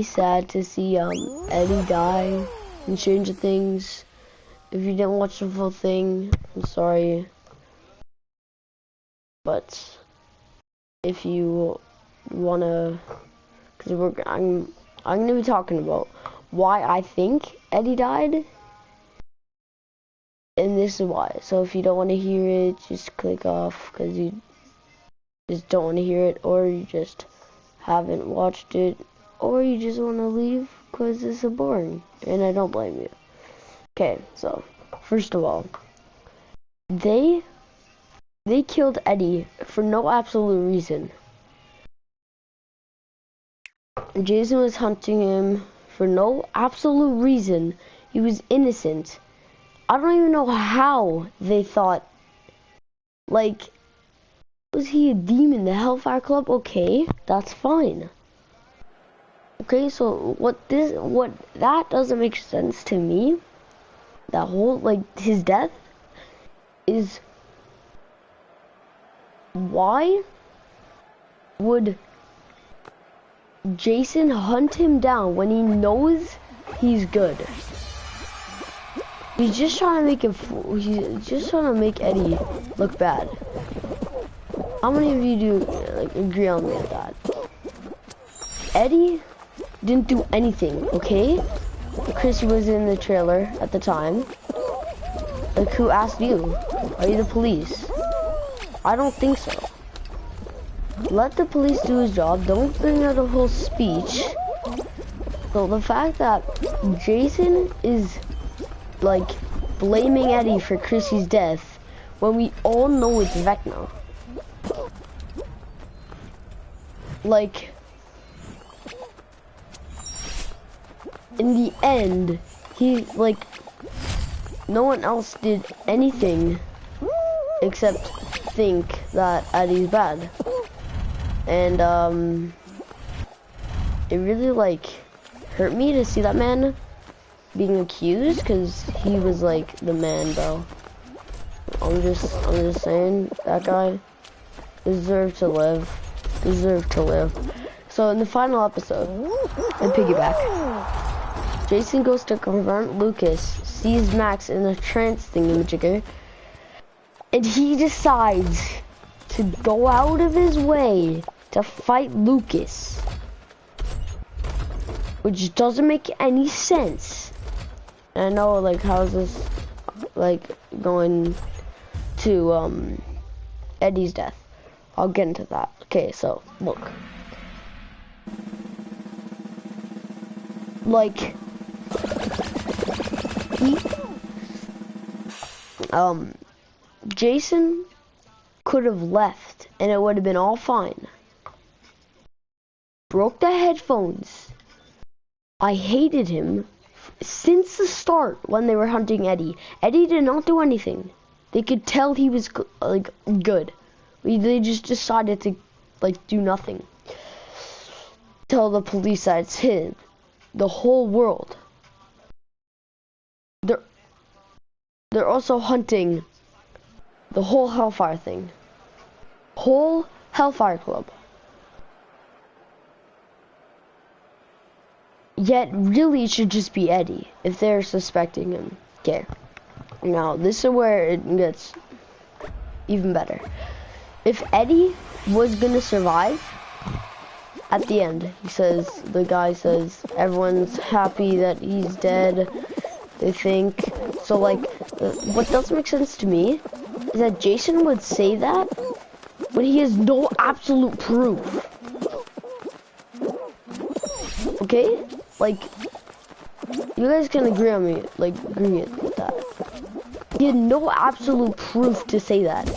really sad to see Eddie die in Stranger Things. If you didn't watch the full thing, I'm sorry. But if you wanna, cause I'm gonna be talking about why I think Eddie died, and this is why. So if you don't want to hear it, just click off, cause you just don't want to hear it, or you just haven't watched it, or you just want to leave cause it's so boring, and I don't blame you. Okay, so first of all, they killed Eddie for no absolute reason. Jason was hunting him for no absolute reason. He was innocent. I don't even know how they thought, like, was he a demon? The Hellfire Club? Okay, that's fine. Okay, so that doesn't make sense to me. That whole, like, his death is, why would Jason hunt him down when he knows he's good? He's just trying to make he's just trying to make Eddie look bad. How many of you do like agree on me with that? Eddie didn't do anything, okay? Chrissy was in the trailer at the time. Like, who asked you? Are you the police? I don't think so. Let the police do his job. Don't bring out a whole speech. So the fact that Jason is like blaming Eddie for Chrissy's death when we all know it's Vecna. Like, in the end, no one else did anything except think that Eddie's bad. And, it really, like, hurt me to see that man being accused, because he was, like, the man, bro. I'm just saying, that guy deserved to live. So, in the final episode, and piggyback, Jason goes to confront Lucas, sees Max in a trance thingamajigger, and he decides to go out of his way to fight Lucas, which doesn't make any sense. And I know, like, how's this, like, going to, Eddie's death? I'll get into that. Okay, so, look. Like, Jason could have left and it would have been all fine. Broke the headphones. I hated him since the start when they were hunting Eddie. Eddie did not do anything. They could tell he was like good. They just decided to like do nothing. Tell the police that it's him. The whole world. They're also hunting the whole Hellfire thing. Whole Hellfire Club. Yet, really, it should just be Eddie, if they're suspecting him. Okay. Now, this is where it gets even better. If Eddie was gonna survive, at the end, the guy says, everyone's happy that he's dead, they think. So, like, what doesn't make sense to me is that Jason would say that when he has no absolute proof. Okay? Like, you guys can agree on me, like, agree with that. He had no absolute proof to say that.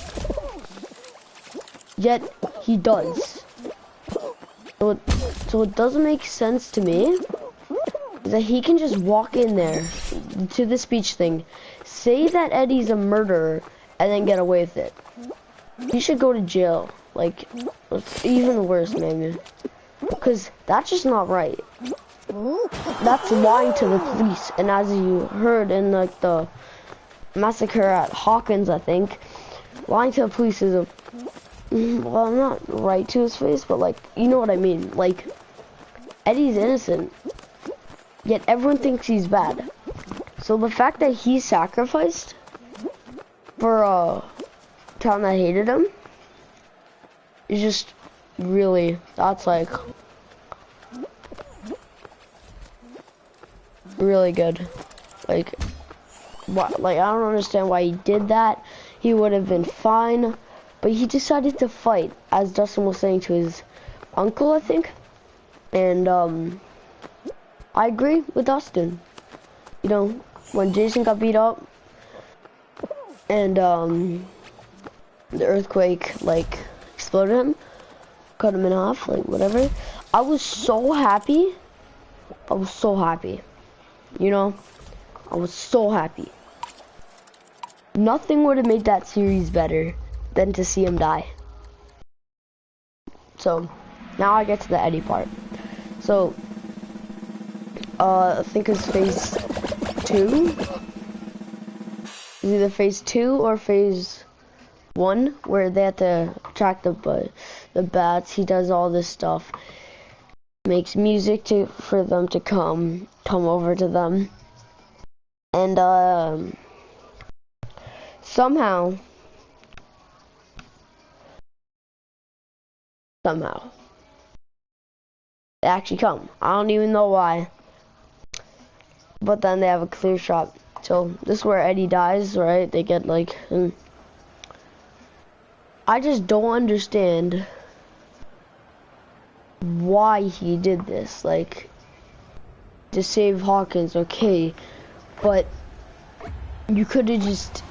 Yet, he does. So it doesn't make sense to me is that he can just walk in there to the speech thing, say that Eddie's a murderer, and then get away with it. He should go to jail. Like, it's even worse, maybe. Because that's just not right. That's lying to the police. And as you heard in, like, the massacre at Hawkins, I think, lying to the police is a... Well, not right to his face, but, like, you know what I mean. Like, Eddie's innocent, yet everyone thinks he's bad. So the fact that he sacrificed for a town that hated him is just really, that's like really good. Like, what? Like, I don't understand why he did that. He would have been fine, but he decided to fight, as Dustin was saying to his uncle, I think. And I agree with Dustin. You know, when Jason got beat up and the earthquake like exploded him, cut him in half, like whatever, I was so happy. I was so happy. You know, I was so happy. Nothing would have made that series better than to see him die. So now I get to the Eddie part. So I think it's phase 2. It's either phase 2 or phase 1, where they have to track the bats. He does all this stuff, makes music for them to come over to them, and somehow they actually come. I don't even know why, but then they have a clear shot. So this is where Eddie dies, right? They get like, I just don't understand why he did this. Like, to save Hawkins, okay, but you could have just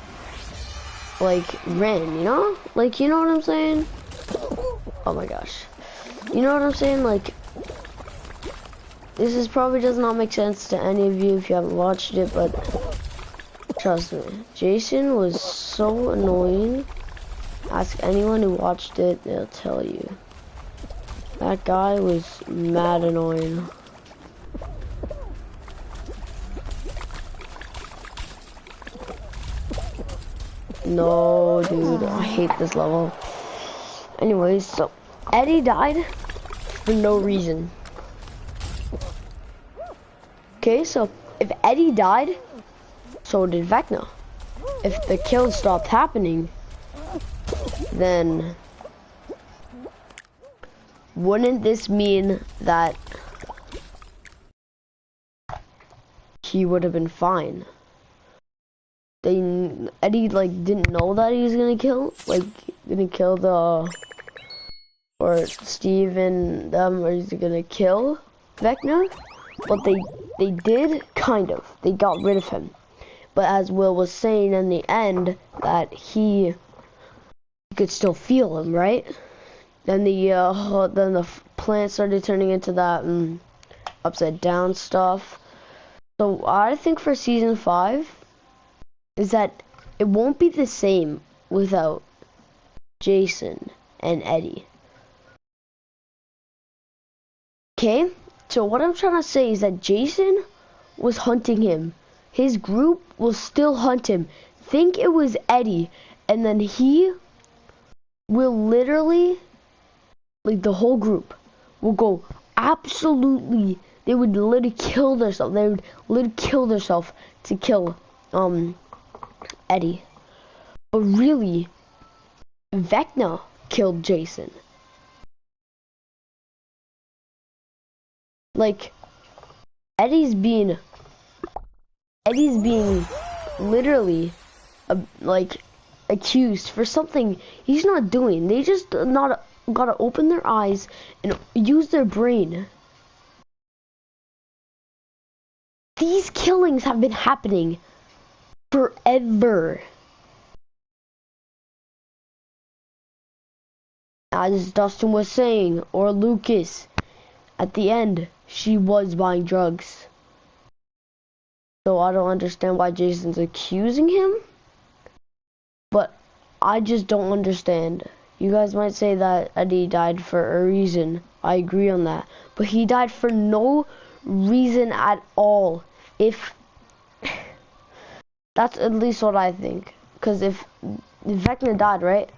like ran, you know? Like, you know what I'm saying? Oh my gosh. You know what I'm saying? Like, this is probably does not make sense to any of you if you haven't watched it, but trust me, Jason was so annoying. Ask anyone who watched it, they'll tell you. That guy was mad annoying. No, dude, I hate this level. Anyways, so Eddie died for no reason. Okay, so if Eddie died, so did Vecna. If the kills stopped happening, then wouldn't this mean that he would have been fine? Eddie like didn't know that he was gonna kill or Steve and them was gonna kill Vecna, but they did kind of. They got rid of him. But as Will was saying in the end, that he could still feel him, right? Then the plant started turning into that upside down stuff. So I think for season 5 is that it won't be the same without Jason and Eddie. Okay, so what I'm trying to say is that Jason was hunting him. His group will still hunt him. Think it was Eddie, and then he will literally, like the whole group, will go absolutely, they would literally kill themselves. They would literally kill themselves to kill Eddie. But really, Vecna killed Jason. Like, Eddie's being literally like accused for something he's not doing. They just not gotta open their eyes and use their brain. These killings have been happening forever. As Dustin was saying, or Lucas, at the end, she was buying drugs. So I don't understand why Jason's accusing him. But I just don't understand. You guys might say that Eddie died for a reason. I agree on that. But he died for no reason at all. If that's at least what I think. Because if Vecna died, right?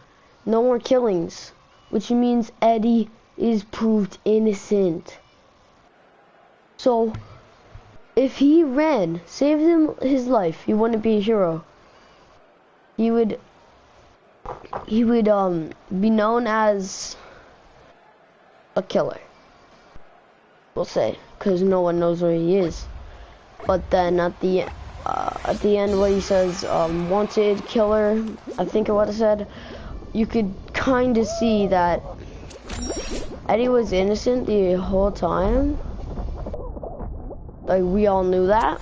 No more killings. Which means Eddie is proved innocent. So, if he ran, saved him his life, he wouldn't be a hero. He would be known as a killer. We'll say, because no one knows where he is. But then at the end, what he says, wanted killer, I think what it said, you could kind of see that Eddie was innocent the whole time. Like, we all knew that.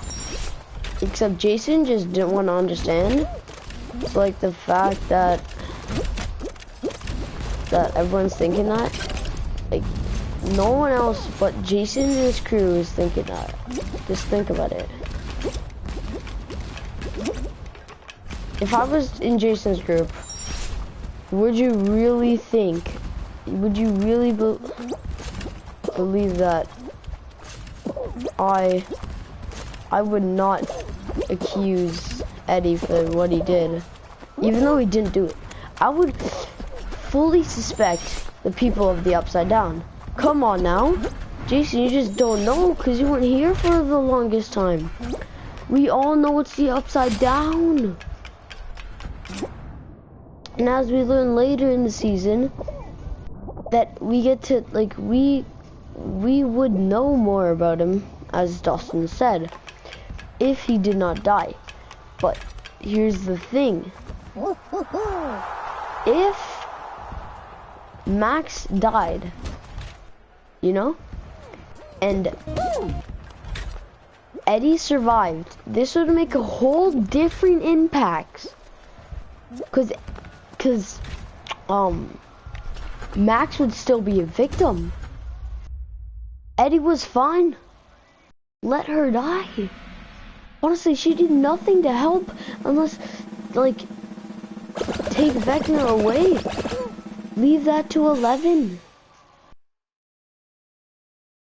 Except Jason just didn't want to understand. So, like, the fact that everyone's thinking that, like, no one else but Jason and his crew is thinking that. Just think about it. If I was in Jason's group, would you really think, would you really believe that I would not accuse Eddie for what he did, even though he didn't do it? I would fully suspect the people of the Upside Down. Come on now. Jason, you just don't know because you weren't here for the longest time. We all know it's the Upside Down. And as we learn later in the season, that we get to, like, we would know more about him, as Dustin said, if he did not die. But here's the thing. If Max died, you know, and Eddie survived, this would make a whole different impact. Cause Max would still be a victim. Eddie was fine. Let her die. Honestly, she did nothing to help unless, like, take Vecna away. Leave that to 11.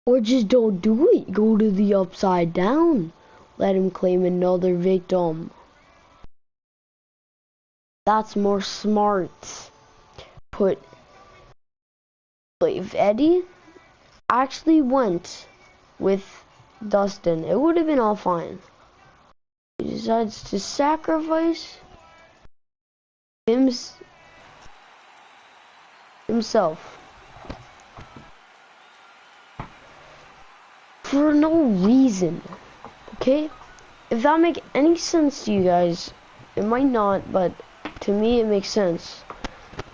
Or just don't do it. Go to the Upside Down. Let him claim another victim. That's more smart. But if Eddie actually went with Dustin, it would have been all fine. He decides to sacrifice himself for no reason. Okay? If that makes any sense to you guys, it might not, but to me it makes sense.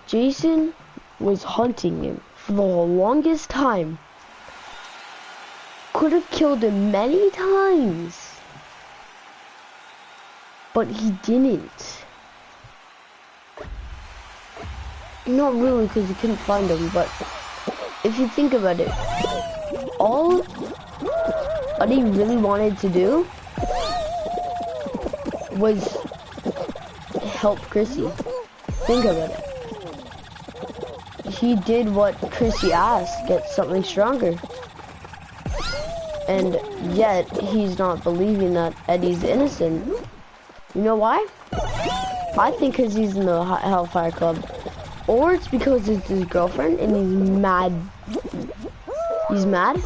Jason was hunting him for the longest time. Could have killed him many times. But he didn't. Not really, because he couldn't find him, but if you think about it, all Eddie really wanted to do was help Chrissy. Think about it. He did what Chrissy asked, get something stronger. And yet, he's not believing that Eddie's innocent. You know why? I think because he's in the Hellfire Club. Or it's because it's his girlfriend and he's mad. He's mad.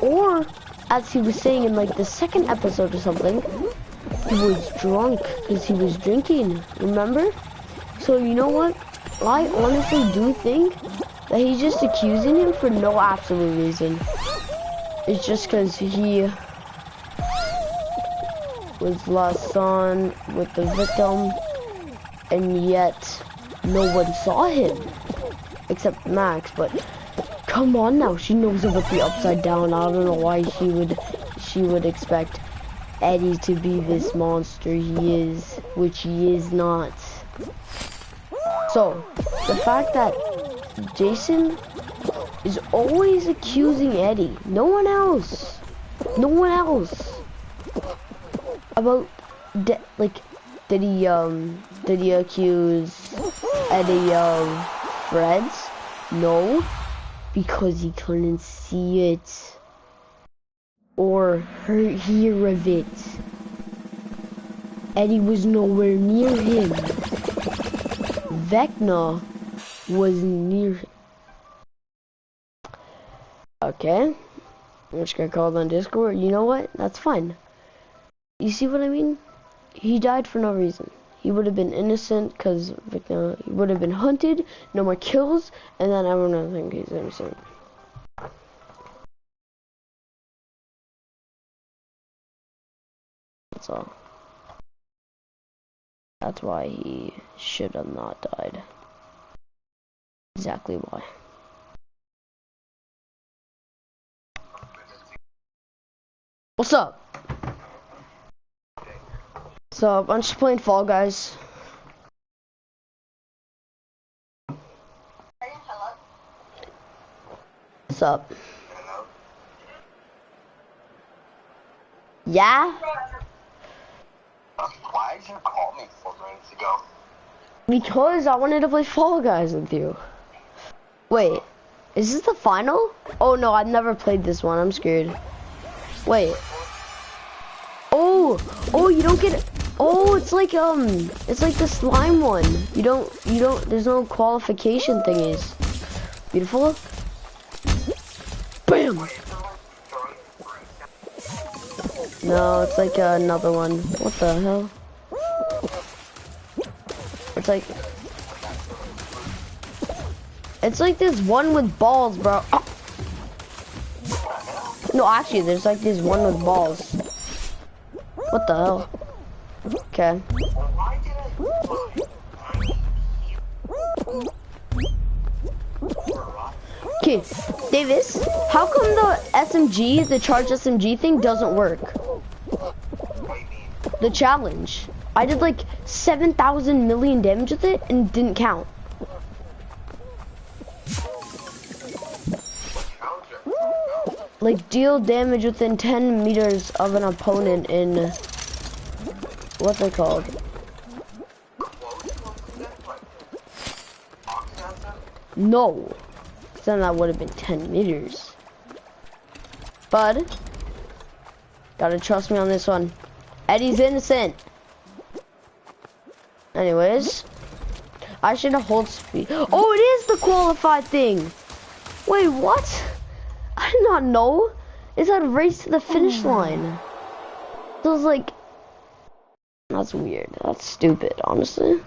Or, as he was saying in like the second episode or something, he was drunk because he was drinking, remember? So you know what? I honestly do think that he's just accusing him for no absolute reason. It's just because he was last on with the victim, and yet no one saw him except Max. But come on now, she knows about the Upside Down. I don't know why she would expect Eddie to be this monster he is, which he is not. So the fact that Jason is always accusing Eddie, no one else about did he accuse Eddie of Fred's? No, because he couldn't see it or hear of it. Eddie was nowhere near him. Vecna was near him. Okay, I'm just gonna call on Discord. You know what? That's fine. You see what I mean? He died for no reason. He would have been innocent because he would have been hunted, no more kills, and then everyone would think he's innocent. That's all. That's why he should have not died. Exactly why. What's up? What's up? I'm just playing Fall Guys. What's up? Yeah? Why did you call me 4 minutes ago? Because I wanted to play Fall Guys with you. Wait, is this the final? Oh no, I've never played this one. I'm scared. Wait. Oh, you don't get. Oh, it's like the slime one. You don't. There's no qualification thingies. Beautiful. Bam. No, it's like another one. What the hell? It's like this one with balls, bro. Oh. No, actually, there's like this one with balls. What the hell? Okay. Okay, Davis, how come the SMG, the charged SMG thing doesn't work? The challenge. I did like 7,000 million damage with it and didn't count. Like deal damage within 10 meters of an opponent in what's it called? No. Then that would have been 10 meters. Bud, gotta trust me on this one. Eddie's innocent. Anyways, I should have hold speed. Oh, it is the qualified thing. Wait, what? I did not know. It's a race to the finish line. So it's like, that's weird. That's stupid, honestly.